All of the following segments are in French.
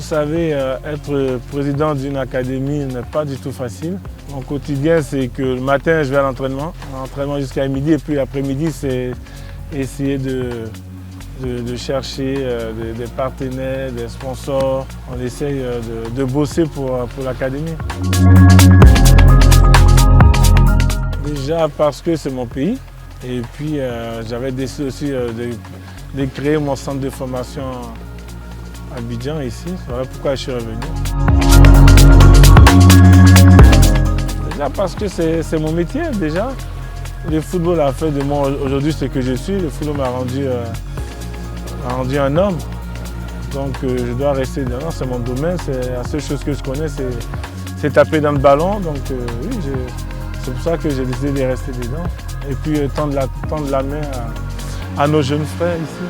savez, être président d'une académie n'est pas du tout facile. Mon quotidien, c'est que le matin, je vais à l'entraînement jusqu'à midi, et puis l'après-midi, c'est essayer de chercher des partenaires, des sponsors. On essaye de bosser pour l'académie. Déjà parce que c'est mon pays, et puis j'avais décidé aussi de créer mon centre de formation à Abidjan ici. Voilà pourquoi je suis revenu. Déjà parce que c'est mon métier déjà. Le football a fait de moi aujourd'hui ce que je suis. Le football m'a rendu un homme. Donc je dois rester dedans, c'est mon domaine. La seule chose que je connais, c'est taper dans le ballon. Donc oui, c'est pour ça que j'ai décidé de rester dedans. Et puis tendre la main à nos jeunes frères ici.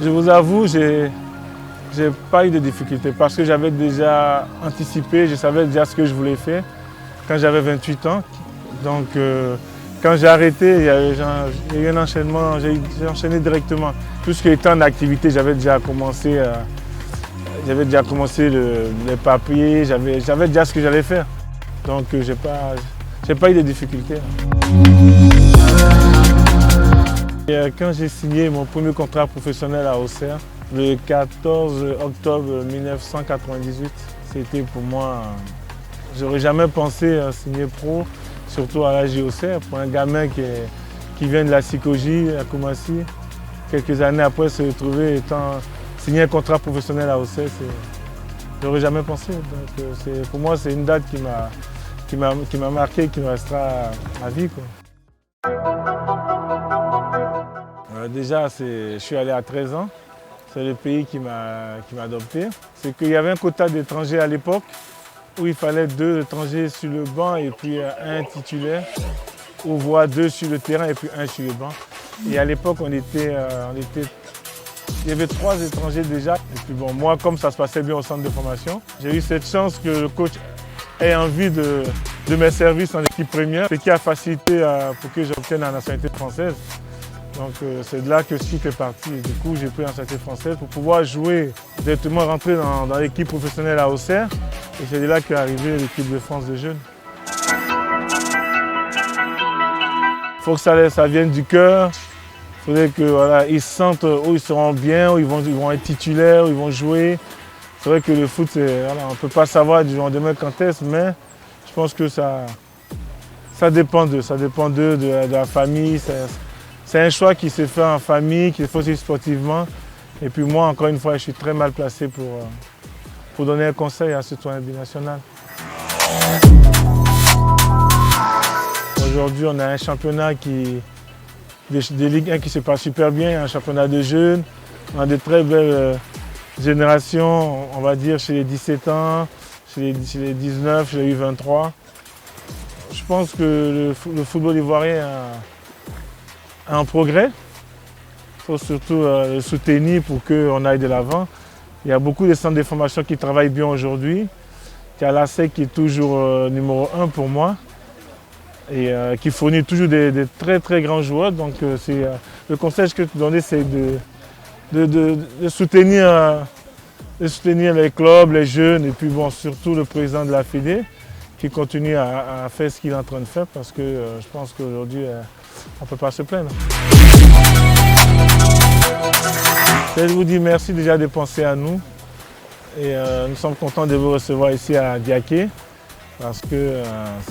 Je vous avoue, j'ai pas eu de difficultés parce que j'avais déjà anticipé, je savais déjà ce que je voulais faire quand j'avais 28 ans. Donc quand j'ai arrêté, il y a eu un enchaînement, j'ai enchaîné directement. Tout ce qui était en activité, j'avais déjà commencé les papiers, j'avais déjà ce que j'allais faire. Donc j'ai pas eu de difficultés. Et quand j'ai signé mon premier contrat professionnel à Auxerre, le 14 octobre 1998, c'était pour moi, j'aurais jamais pensé à signer pro, surtout à l'AJ Auxerre, pour un gamin qui vient de la Sikoji à Koumassi. Quelques années après se retrouver signer un contrat professionnel à Auxerre, j'aurais jamais pensé. Donc pour moi, c'est une date qui m'a marqué, qui me restera à vie, quoi. Déjà, je suis allé à 13 ans. C'est le pays qui m'a adopté. C'est qu'il y avait un quota d'étrangers à l'époque où il fallait 2 étrangers sur le banc et puis un titulaire, ou voire 2 sur le terrain et puis 1 sur le banc. Et à l'époque, il y avait 3 étrangers déjà. Et puis bon, moi, comme ça se passait bien au centre de formation, j'ai eu cette chance que le coach ait envie de mes services en équipe première, ce qui a facilité pour que j'obtienne la nationalité française. Donc c'est de là que tout est parti. Et du coup, j'ai pris la nationalité française pour pouvoir jouer, directement rentrer dans l'équipe professionnelle à Auxerre. Et c'est de là qu'est arrivée l'équipe de France de jeunes. Il faut que ça vienne du cœur. Il faudrait qu'ils voilà, sentent où ils seront bien, où ils vont être titulaires, où ils vont jouer. C'est vrai que le foot, voilà, on ne peut pas savoir du lendemain quand est-ce, mais je pense que ça dépend d'eux. Ça dépend d'eux, de la famille. C'est un choix qui s'est fait en famille, qui s'est fait aussi sportivement. Et puis moi, encore une fois, je suis très mal placé pour donner un conseil à un citoyen binational. Aujourd'hui, on a un championnat des Ligue 1 qui se passe super bien, un championnat de jeunes. On a de très belles générations, on va dire, chez les 17 ans, chez les 19, chez les U23. Je pense que le football ivoirien a un progrès. Il faut surtout le soutenir pour qu'on aille de l'avant. Il y a beaucoup de centres de formation qui travaillent bien aujourd'hui. Il y a l'ASEC qui est toujours numéro 1 pour moi et qui fournit toujours des très très grands joueurs. Donc le conseil que je peux te donner, c'est de soutenir les clubs, les jeunes et puis bon, surtout le président de la Fédé qui continue à faire ce qu'il est en train de faire parce que je pense qu'aujourd'hui, on ne peut pas se plaindre. Je vous dis merci déjà de penser à nous et nous sommes contents de vous recevoir ici à Diaké parce que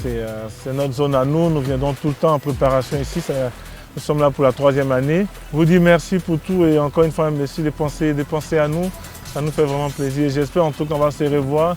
c'est notre zone à nous. Nous viendrons tout le temps en préparation ici. Nous sommes là pour la 3e année. Je vous dis merci pour tout et encore une fois merci de penser à nous. Ça nous fait vraiment plaisir. J'espère en tout cas qu'on va se revoir